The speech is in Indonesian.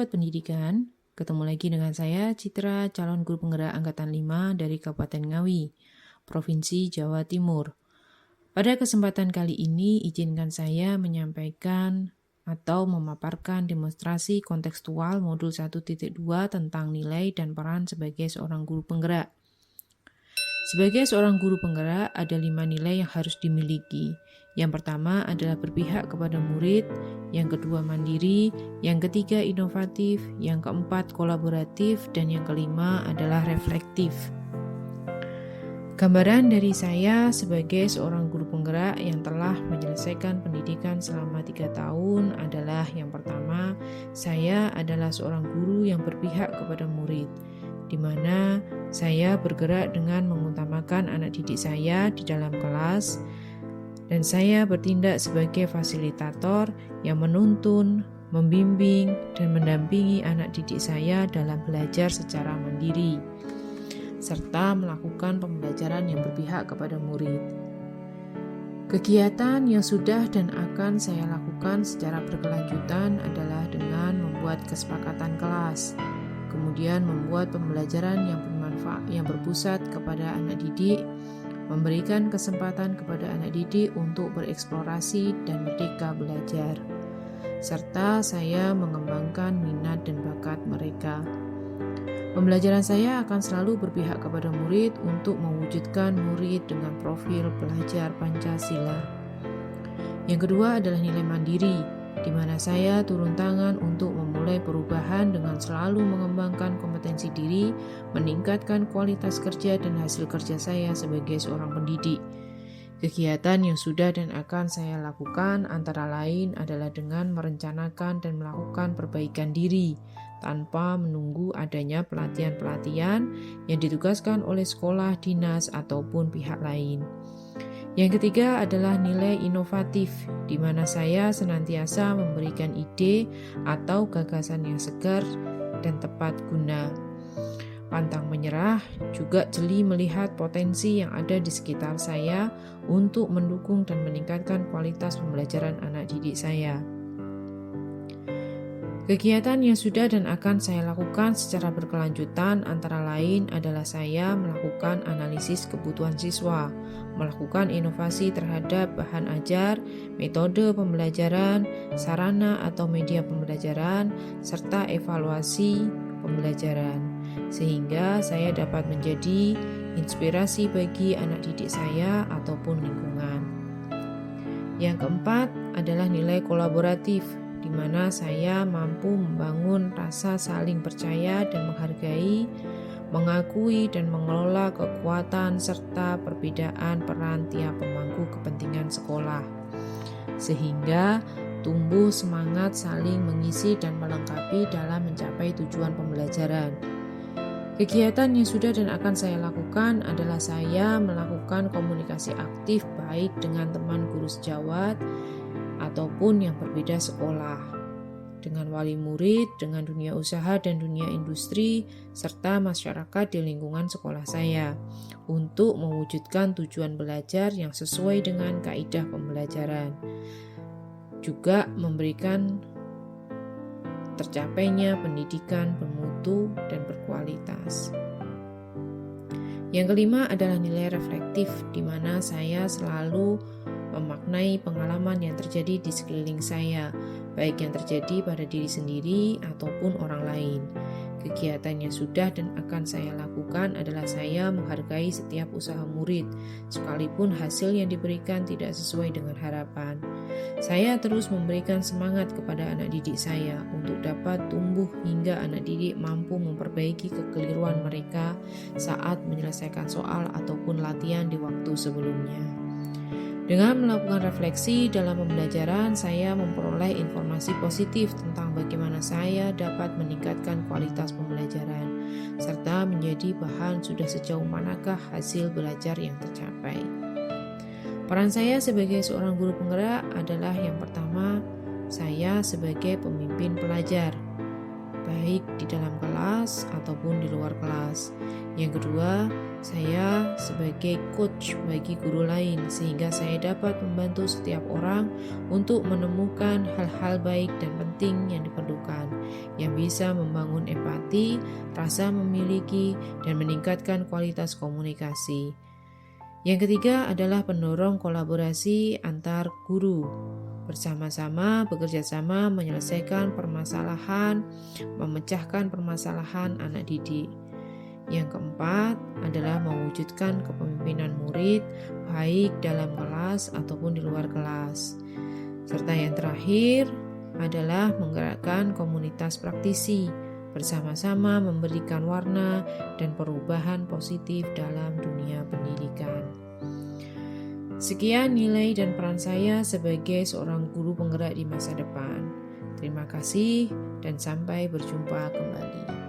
Sobat Pendidikan, ketemu lagi dengan saya Citra, calon guru penggerak Angkatan 5 dari Kabupaten Ngawi, Provinsi Jawa Timur. Pada kesempatan kali ini, izinkan saya menyampaikan atau memaparkan demonstrasi kontekstual modul 1.2 tentang nilai dan peran sebagai seorang guru penggerak. Sebagai seorang guru penggerak, ada 5 nilai yang harus dimiliki. Yang pertama adalah berpihak kepada murid, yang kedua mandiri, yang ketiga inovatif, yang keempat kolaboratif, dan yang kelima adalah reflektif. Gambaran dari saya sebagai seorang guru penggerak yang telah menyelesaikan pendidikan selama 3 tahun adalah yang pertama, saya adalah seorang guru yang berpihak kepada murid, di mana saya bergerak dengan mengutamakan anak didik saya di dalam kelas, dan saya bertindak sebagai fasilitator yang menuntun, membimbing, dan mendampingi anak didik saya dalam belajar secara mandiri, serta melakukan pembelajaran yang berpihak kepada murid. Kegiatan yang sudah dan akan saya lakukan secara berkelanjutan adalah dengan membuat kesepakatan kelas, kemudian membuat pembelajaran yang bermanfaat yang berpusat kepada anak didik, memberikan kesempatan kepada anak didik untuk bereksplorasi dan merdeka belajar, serta saya mengembangkan minat dan bakat mereka. Pembelajaran saya akan selalu berpihak kepada murid untuk mewujudkan murid dengan profil pelajar Pancasila. Yang kedua adalah nilai mandiri, di mana saya turun tangan untuk memulai perubahan dengan selalu mengembangkan kompetensi diri, meningkatkan kualitas kerja dan hasil kerja saya sebagai seorang pendidik. Kegiatan yang sudah dan akan saya lakukan antara lain adalah dengan merencanakan dan melakukan perbaikan diri tanpa menunggu adanya pelatihan-pelatihan yang ditugaskan oleh sekolah, dinas, ataupun pihak lain. Yang ketiga adalah nilai inovatif, di mana saya senantiasa memberikan ide atau gagasan yang segar dan tepat guna. Pantang menyerah, juga jeli melihat potensi yang ada di sekitar saya untuk mendukung dan meningkatkan kualitas pembelajaran anak didik saya. Kegiatan yang sudah dan akan saya lakukan secara berkelanjutan antara lain adalah saya melakukan analisis kebutuhan siswa, melakukan inovasi terhadap bahan ajar, metode pembelajaran, sarana atau media pembelajaran, serta evaluasi pembelajaran, sehingga saya dapat menjadi inspirasi bagi anak didik saya ataupun lingkungan. Yang keempat adalah nilai kolaboratif, di mana saya mampu membangun rasa saling percaya dan menghargai, mengakui dan mengelola kekuatan serta perbedaan peran tiap pemangku kepentingan sekolah, sehingga tumbuh semangat saling mengisi dan melengkapi dalam mencapai tujuan pembelajaran. Kegiatan yang sudah dan akan saya lakukan adalah saya melakukan komunikasi aktif baik dengan teman guru sejawat ataupun yang berbeda sekolah, dengan wali murid, dengan dunia usaha dan dunia industri, serta masyarakat di lingkungan sekolah saya, untuk mewujudkan tujuan belajar yang sesuai dengan kaidah pembelajaran. Juga memberikan tercapainya pendidikan bermutu dan berkualitas. Yang kelima adalah nilai reflektif, di mana saya selalu memaknai pengalaman yang terjadi di sekeliling saya, baik yang terjadi pada diri sendiri ataupun orang lain. Kegiatan yang sudah dan akan saya lakukan adalah saya menghargai setiap usaha murid, sekalipun hasil yang diberikan tidak sesuai dengan harapan. Saya terus memberikan semangat kepada anak didik saya untuk dapat tumbuh hingga anak didik mampu memperbaiki kekeliruan mereka saat menyelesaikan soal ataupun latihan di waktu sebelumnya. Dengan melakukan refleksi dalam pembelajaran, saya memperoleh informasi positif tentang bagaimana saya dapat meningkatkan kualitas pembelajaran, serta menjadi bahan sudah sejauh manakah hasil belajar yang tercapai. Peran saya sebagai seorang guru penggerak adalah yang pertama, saya sebagai pemimpin pelajar, baik di dalam kelas ataupun di luar kelas. Yang kedua, saya sebagai coach bagi guru lain, sehingga saya dapat membantu setiap orang untuk menemukan hal-hal baik dan penting yang diperlukan. yang bisa membangun empati, rasa memiliki, dan meningkatkan kualitas komunikasi. Yang ketiga adalah pendorong kolaborasi antar guru. Bersama-sama bekerja sama menyelesaikan permasalahan, memecahkan permasalahan anak didik. Yang keempat adalah mewujudkan kepemimpinan murid, baik dalam kelas ataupun di luar kelas. Serta yang terakhir adalah menggerakkan komunitas praktisi, bersama-sama memberikan warna dan perubahan positif dalam dunia pendidikan. Sekian nilai dan peran saya sebagai seorang guru penggerak di masa depan. Terima kasih dan sampai berjumpa kembali.